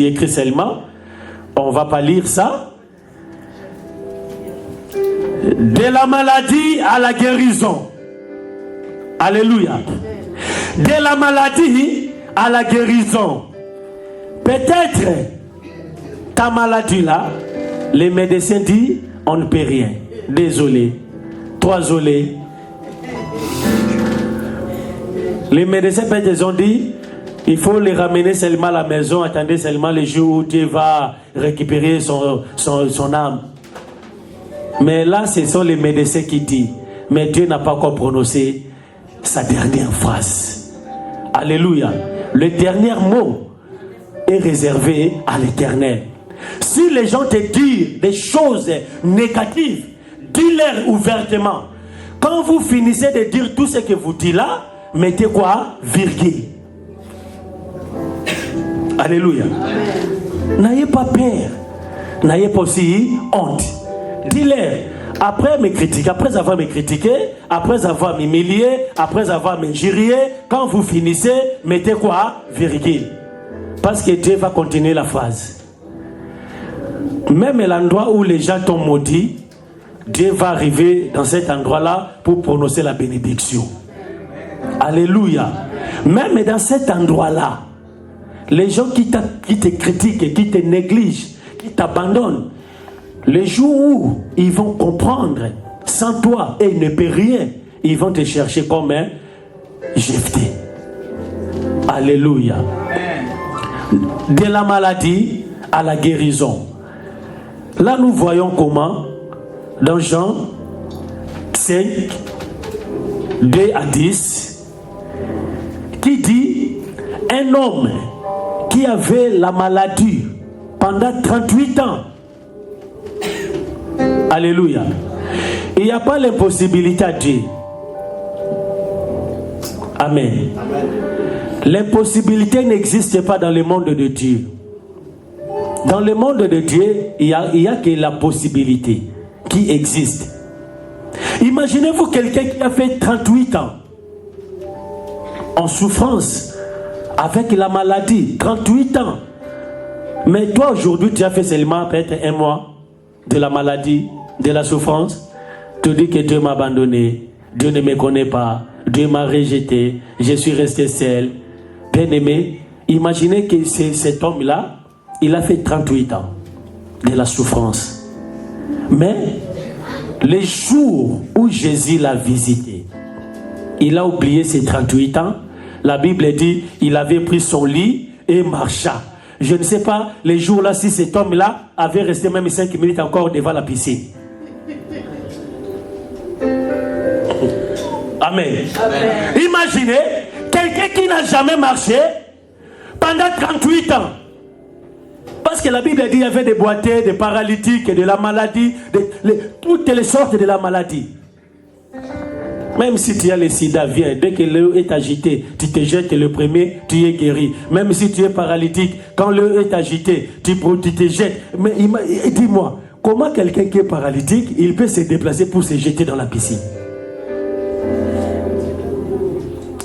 écrit seulement, on ne va pas lire ça. De la maladie à la guérison. Alléluia. De la maladie à la guérison. Peut-être ta maladie là, les médecins disent on ne peut rien. Désolé. Désolé. Les médecins peut-être ont dit il faut les ramener seulement à la maison, attendez seulement les jours où Dieu va récupérer son âme. Mais là, ce sont les médecins qui disent. Mais Dieu n'a pas encore prononcé sa dernière phrase. Alléluia. Le dernier mot est réservé à l'Éternel. Si les gens te disent des choses négatives, dis-leur ouvertement. Quand vous finissez de dire tout ce que vous dites là, mettez quoi? Virgule. Alléluia. N'ayez pas peur. N'ayez pas aussi honte. Dis-leur, après me critiquer, après avoir me critiqué, après avoir m'humilié, après avoir m'injurié, quand vous finissez, mettez quoi? Virgule. Parce que Dieu va continuer la phrase. Même l'endroit où les gens t'ont maudit, Dieu va arriver dans cet endroit-là pour prononcer la bénédiction. Alléluia. Même dans cet endroit-là, les gens qui te critiquent, qui te négligent, qui t'abandonnent, les jours où ils vont comprendre sans toi et ne peut rien, ils vont te chercher comme un Jephthé. Alléluia. De la maladie à la guérison. Là, nous voyons comment, dans Jean 5, 2 à 10, qui dit un homme qui avait la maladie pendant 38 ans. Alléluia. Il n'y a pas l'impossibilité à Dieu. Amen. L'impossibilité n'existe pas dans le monde de Dieu. Dans le monde de Dieu, il y a que la possibilité qui existe. Imaginez-vous quelqu'un qui a fait 38 ans en souffrance avec la maladie, 38 ans. Mais toi aujourd'hui, tu as fait seulement peut-être un mois de la maladie, de la souffrance. Tu dis que Dieu m'a abandonné, Dieu ne me connaît pas, Dieu m'a rejeté, je suis resté seul. Bien aimé, imaginez que cet homme-là, il a fait 38 ans de la souffrance. Mais les jours où Jésus l'a visité, il a oublié ses 38 ans. La Bible dit il avait pris son lit et marcha. Je ne sais pas les jours-là si cet homme-là avait resté même 5 minutes encore devant la piscine. Amen. Amen. Imaginez quelqu'un qui n'a jamais marché pendant 38 ans. Parce que la Bible dit qu'il y avait des boiteux, des paralytiques, de la maladie, toutes les sortes de la maladie. Même si tu as le sida, viens, dès que l'eau est agité, tu te jettes le premier, tu es guéri. Même si tu es paralytique, quand l'eau est agité, tu te jettes. Mais dis-moi, comment quelqu'un qui est paralytique, il peut se déplacer pour se jeter dans la piscine?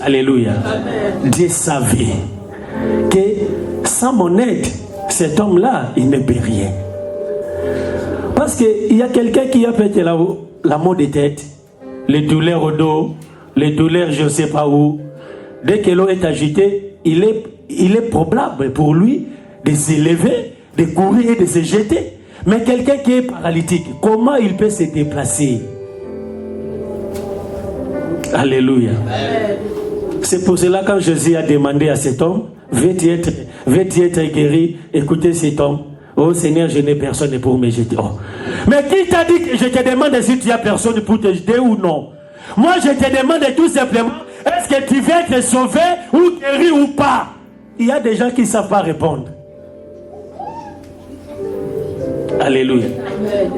Alléluia. Amen. Dieu savait que sans mon aide, cet homme-là, il ne peut rien. Parce qu'il y a quelqu'un qui a fait la maux de tête, les douleurs au dos, les douleurs je ne sais pas où. Dès que l'eau est agitée, il est probable pour lui de s'élever, de courir et de se jeter. Mais quelqu'un qui est paralytique, comment il peut se déplacer? Alléluia. C'est pour cela quand Jésus a demandé à cet homme, veux-tu être guéri? Écoutez cet homme. Oh Seigneur, je n'ai personne pour me jeter. Oh. Mais qui t'a dit que je te demande si tu as personne pour te jeter ou non? Moi je te demande tout simplement, est-ce que tu veux être sauvé ou guéri ou pas? Il y a des gens qui ne savent pas répondre. Alléluia.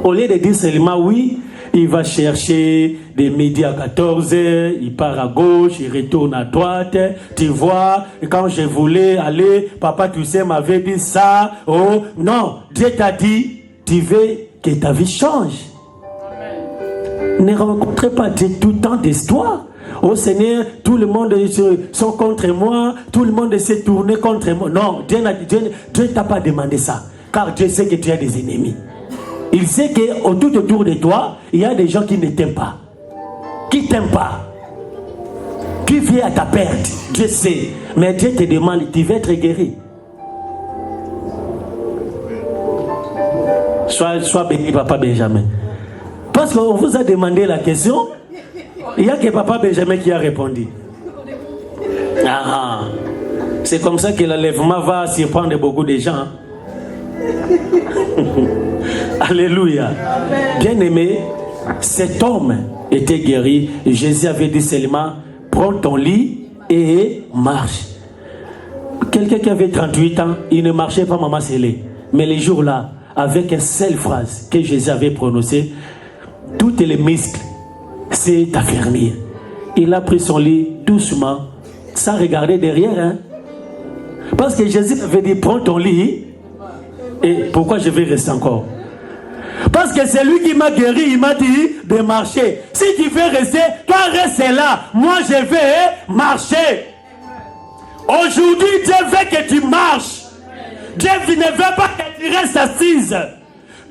Au lieu de dire seulement oui, il va chercher des midi à 14h, il part à gauche, il retourne à droite. Tu vois, quand je voulais aller, papa tu sais m'avait dit ça. Oh non, Dieu t'a dit, tu veux que ta vie change. Amen. Ne rencontrez pas Dieu tout le temps d'histoire. Oh Seigneur, tout le monde sont contre moi, tout le monde s'est tourné contre moi. Non, Dieu ne t'a pas demandé ça. Car Dieu sait que tu as des ennemis. Il sait que tout autour de toi, il y a des gens qui ne t'aiment pas. Qui ne t'aiment pas. Qui vient à ta perte. Dieu sait. Mais Dieu te demande, tu veux être guéri. Sois béni, Papa Benjamin. Parce qu'on vous a demandé la question, il n'y a que Papa Benjamin qui a répondu. Ah, c'est comme ça que l'enlèvement va surprendre beaucoup de gens. Alléluia. Bien-aimé, cet homme était guéri. Jésus avait dit seulement, prends ton lit et marche. Quelqu'un qui avait 38 ans, il ne marchait pas, maman scellée. Mais les jours-là, avec une seule phrase que Jésus avait prononcée, tous les muscles s'est affermi. Il a pris son lit doucement, sans regarder derrière. Hein? Parce que Jésus avait dit, prends ton lit. Et pourquoi je vais rester encore? Parce que c'est lui qui m'a guéri, il m'a dit de marcher. Si tu veux rester, toi reste là. Moi je vais marcher. Aujourd'hui, Dieu veut que tu marches. Dieu ne veut pas que tu restes assise.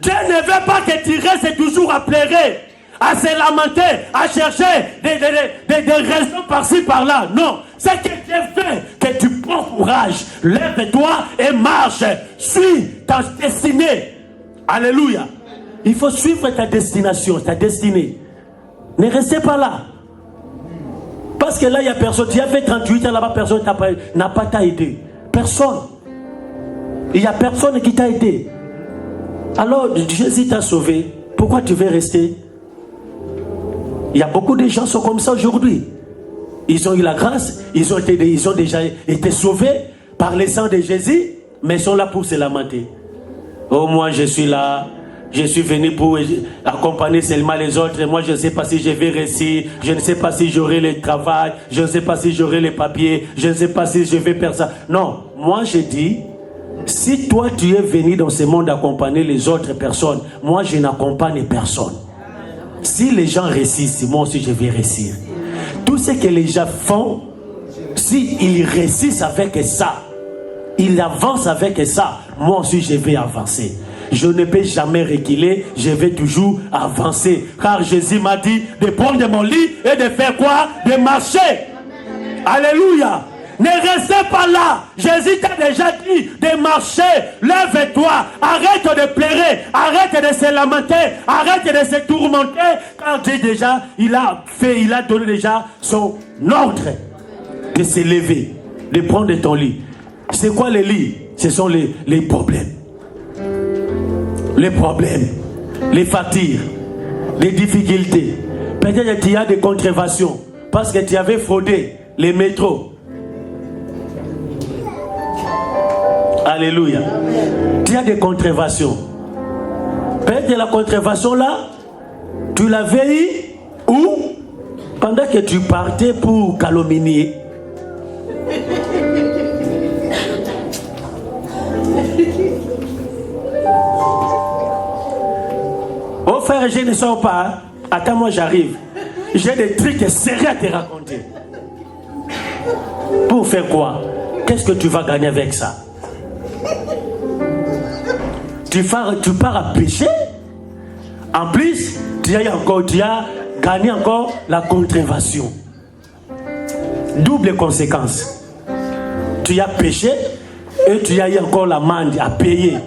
Dieu ne veut pas que tu restes toujours à pleurer, à se lamenter, à chercher des raisons par-ci par-là. Non, c'est que Dieu veut que tu prends courage. Lève-toi et marche. Suis ta destinée. Alléluia. Il faut suivre ta destination, ta destinée. Ne restez pas là. Parce que là, il n'y a personne. Tu as fait 38 ans là-bas, personne n'a pas aidé. Personne. Il n'y a personne qui t'a aidé. Alors, Jésus t'a sauvé. Pourquoi tu veux rester? Il y a beaucoup de gens qui sont comme ça aujourd'hui. Ils ont eu la grâce, ils ont déjà été sauvés par le sang de Jésus, mais ils sont là pour se lamenter. Oh, moi je suis là, je suis venu pour accompagner seulement les autres. Moi je ne sais pas si je vais réussir, je ne sais pas si j'aurai le travail, je ne sais pas si j'aurai les papiers, je ne sais pas si je vais faire ça. Non, moi je dis, si toi tu es venu dans ce monde accompagner les autres personnes, moi je n'accompagne personne. Si les gens réussissent, moi aussi je vais réussir. Tout ce que les gens font, s'ils réussissent avec ça, ils avancent avec ça, moi aussi je vais avancer. Je ne peux jamais reculer, je vais toujours avancer. Car Jésus m'a dit de prendre mon lit et de faire quoi? De marcher. Alléluia. Ne restez pas là. Jésus t'a déjà dit de marcher. Lève-toi. Arrête de pleurer. Arrête de se lamenter. Arrête de se tourmenter. Car Dieu déjà, il a donné déjà son ordre de se lever, de prendre ton lit. C'est quoi les lits? Ce sont les problèmes. Les problèmes, les fatigues, les difficultés. Peut-être qu'il y a des contreventions parce que tu avais fraudé les métros. Alléluia. Tu as des contreventions. Peut-être la contrevention là, tu l'avais eu ou pendant que tu partais pour calomnier. Oh frère, je ne sors pas. Attends, moi j'arrive. J'ai des trucs sérieux à te raconter. Pour faire quoi? Qu'est-ce que tu vas gagner avec ça? Tu pars à pécher. En plus, tu as gagné encore la contrevention. Double conséquence. Tu as péché et tu as eu encore l'amende à payer.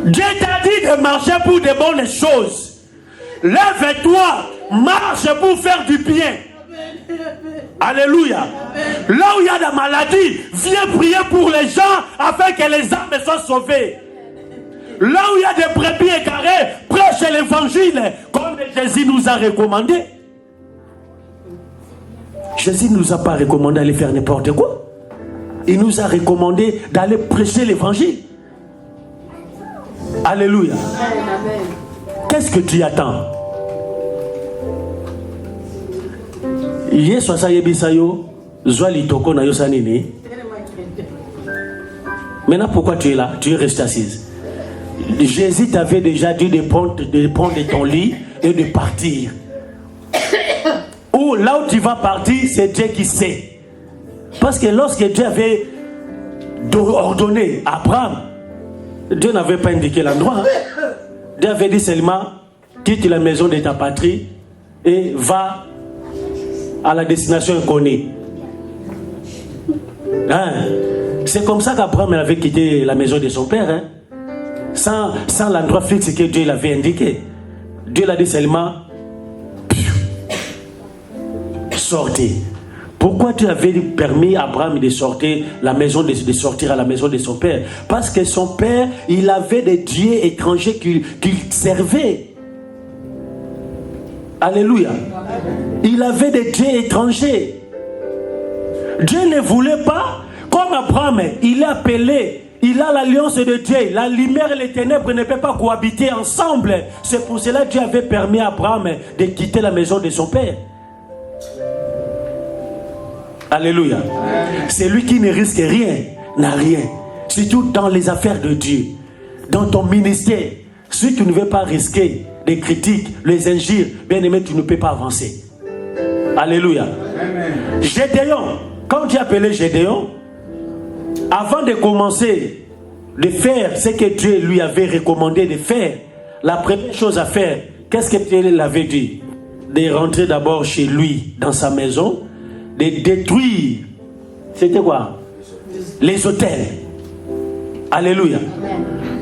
Dieu t'a dit de marcher pour de bonnes choses. Lève-toi, marche pour faire du bien. Alléluia. Là où il y a la maladie, viens prier pour les gens afin que les âmes soient sauvées. Là où il y a des brebis égarées, prêche l'évangile comme Jésus nous a recommandé. Jésus ne nous a pas recommandé d'aller faire n'importe quoi. Il nous a recommandé d'aller prêcher l'évangile. Alléluia. Qu'est-ce que tu attends? Maintenant pourquoi tu es là? Tu es resté assise. Jésus t'avait déjà dit de prendre ton lit et de partir. Ou là où tu vas partir, c'est Dieu qui sait. Parce que lorsque Dieu avait ordonné à Abraham, Dieu n'avait pas indiqué l'endroit. Dieu avait dit seulement, quitte la maison de ta patrie et va à la destination inconnue. Hein? C'est comme ça qu'Abraham avait quitté la maison de son père. Hein? Sans l'endroit fixe que Dieu l'avait indiqué. Dieu l'a dit seulement, sortez. Pourquoi Dieu avait permis à Abraham de sortir de sortir à la maison de son père? Parce que son père, il avait des dieux étrangers qu'il servait. Alléluia. Il avait des dieux étrangers. Dieu ne voulait pas, comme Abraham, il est appelé, il a l'alliance de Dieu. La lumière et les ténèbres ne peuvent pas cohabiter ensemble. C'est pour cela que Dieu avait permis à Abraham de quitter la maison de son père. Alléluia. C'est lui qui ne risque rien, n'a rien. Surtout dans les affaires de Dieu. Dans ton ministère, si tu ne veux pas risquer les critiques, les injures, bien aimé, tu ne peux pas avancer. Alléluia. Gédéon, quand Dieu appelait Gédéon, avant de commencer de faire ce que Dieu lui avait recommandé de faire, la première chose à faire, qu'est-ce que Dieu l'avait dit? De rentrer d'abord chez lui, dans sa maison, de détruire, c'était quoi? Les autels. Alléluia.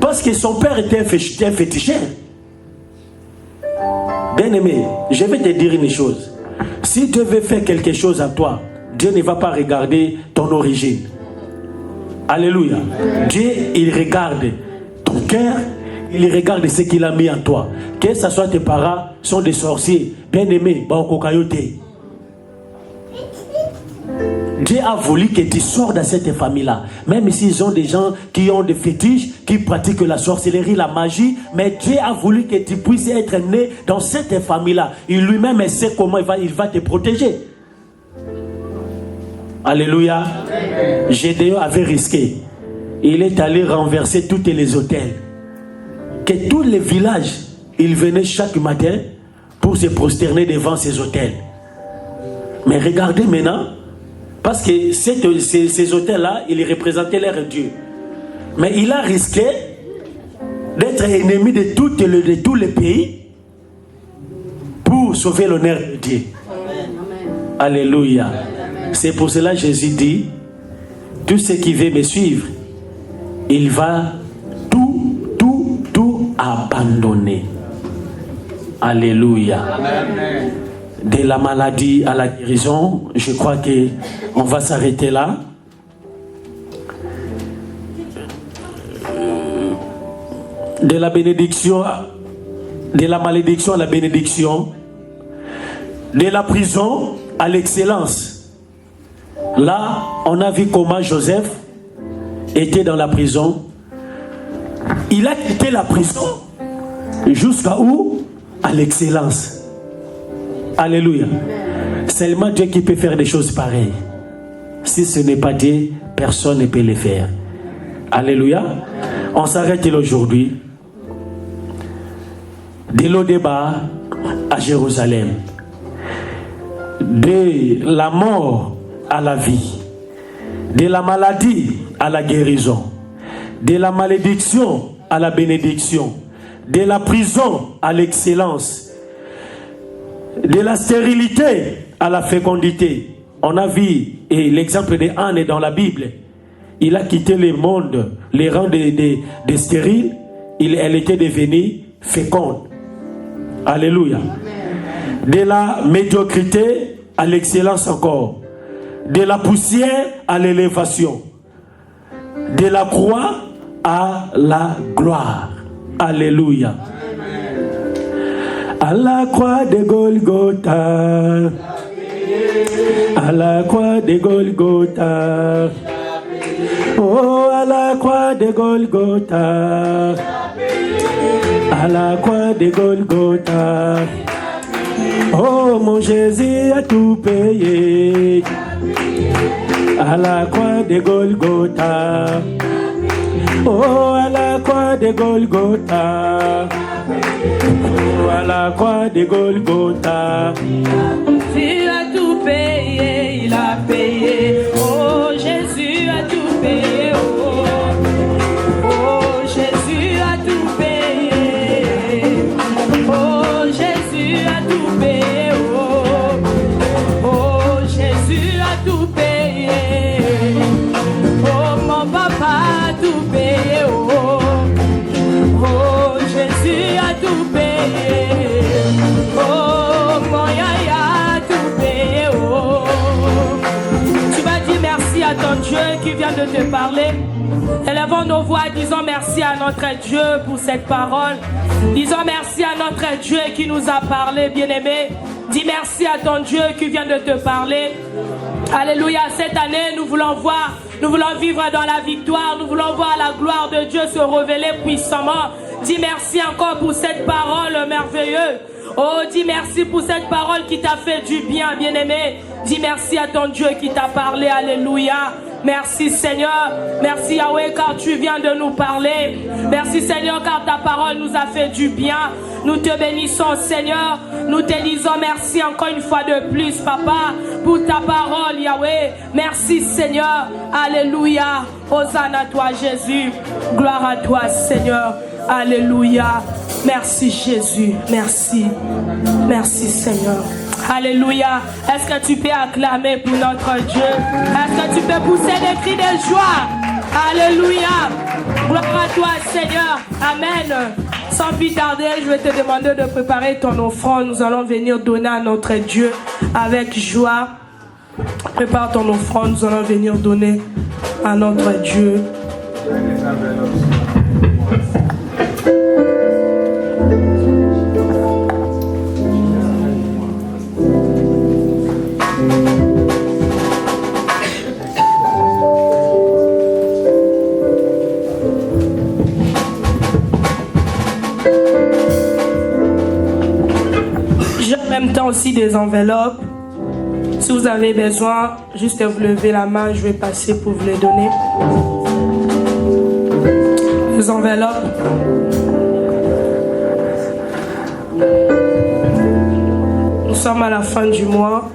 Parce que son père était un féticheur. Bien aimé, je vais te dire une chose. Si Dieu veut faire quelque chose à toi, Dieu ne va pas regarder ton origine. Alléluia. Dieu, il regarde ton cœur, il regarde ce qu'il a mis en toi. Que ce soit tes parents sont des sorciers, bien aimé, Dieu a voulu que tu sors de cette famille-là. Même s'ils ont des gens qui ont des fétiches, qui pratiquent la sorcellerie, la magie, mais Dieu a voulu que tu puisses être né dans cette famille-là. Il lui-même sait comment il va te protéger. Alléluia. Gédéon avait risqué. Il est allé renverser tous les hôtels. Que tous les villages, ils venaient chaque matin pour se prosterner devant ces hôtels. Mais regardez maintenant, parce que ces hôtels-là, ils représentaient leur Dieu. Mais il a risqué d'être ennemi de tous les pays pour sauver l'honneur de Dieu. Alléluia. C'est pour cela que Jésus dit, tout ce qui veut me suivre, il va tout abandonner. Alléluia. Amen. De la maladie à la guérison, je crois qu'on va s'arrêter là. De la bénédiction, de la malédiction à la bénédiction, de la prison à l'excellence. Là, on a vu comment Joseph était dans la prison. Il a quitté la prison jusqu'à où? À l'excellence. Alléluia. Seulement Dieu qui peut faire des choses pareilles. Si ce n'est pas Dieu, personne ne peut les faire. Alléluia. On s'arrête aujourd'hui. De l'Odéba à Jérusalem. De la mort à la vie. De la maladie à la guérison. De la malédiction à la bénédiction. De la prison à l'excellence. De la stérilité à la fécondité. On a vu l'exemple de Anne dans la Bible. Il a quitté le monde, les rangs des stériles. Elle était devenue féconde. Alléluia. De la médiocrité à l'excellence encore. De la poussière à l'élévation. De la croix à la gloire. Alléluia. À la croix de Golgotha, à la croix de Golgotha, oh à la croix de Golgotha, à la croix de Golgotha, oh mon Jésus a tout payé, à la croix de Golgotha, Oh, à la croix de Golgotha. Oh, à la croix de Golgotha. Jésus a tout payé, il a payé. Oh, Jésus a tout payé. Oh, oh, Jésus a tout payé. Oh, Jésus a tout payé. Oh, oh, Jésus a tout payé. Oh, mon papa a tout payé. Oh, oh, Jésus a tout payé. Oh, mon yaya a tout payé. Oh, tu vas dire merci à ton Dieu qui vient de te parler. Élevons nos voix, disons merci à notre Dieu pour cette parole. Disons merci à notre Dieu qui nous a parlé, bien-aimé. Dis merci à ton Dieu qui vient de te parler. Alléluia, cette année, nous voulons voir, nous voulons vivre dans la victoire, nous voulons voir la gloire de Dieu se révéler puissamment. Dis merci encore pour cette parole merveilleuse. Oh, dis merci pour cette parole qui t'a fait du bien, bien-aimé. Dis merci à ton Dieu qui t'a parlé, alléluia. Merci Seigneur, merci Yahweh car tu viens de nous parler. Merci Seigneur car ta parole nous a fait du bien. Nous te bénissons Seigneur, nous te disons merci encore une fois de plus Papa pour ta parole Yahweh. Merci Seigneur, alléluia. Hosanna à toi Jésus, gloire à toi Seigneur, alléluia. Merci Jésus, merci, merci Seigneur. Alléluia. Est-ce que tu peux acclamer pour notre Dieu? Est-ce que tu peux pousser des cris de joie? Alléluia. Gloire à toi Seigneur. Amen. Sans plus tarder, je vais te demander de préparer ton offrande. Nous allons venir donner à notre Dieu avec joie. Prépare ton offrande. Nous allons venir donner à notre Dieu. En même temps aussi des enveloppes. Si vous avez besoin, juste vous levez la main, je vais passer pour vous les donner. Les enveloppes. Nous sommes à la fin du mois.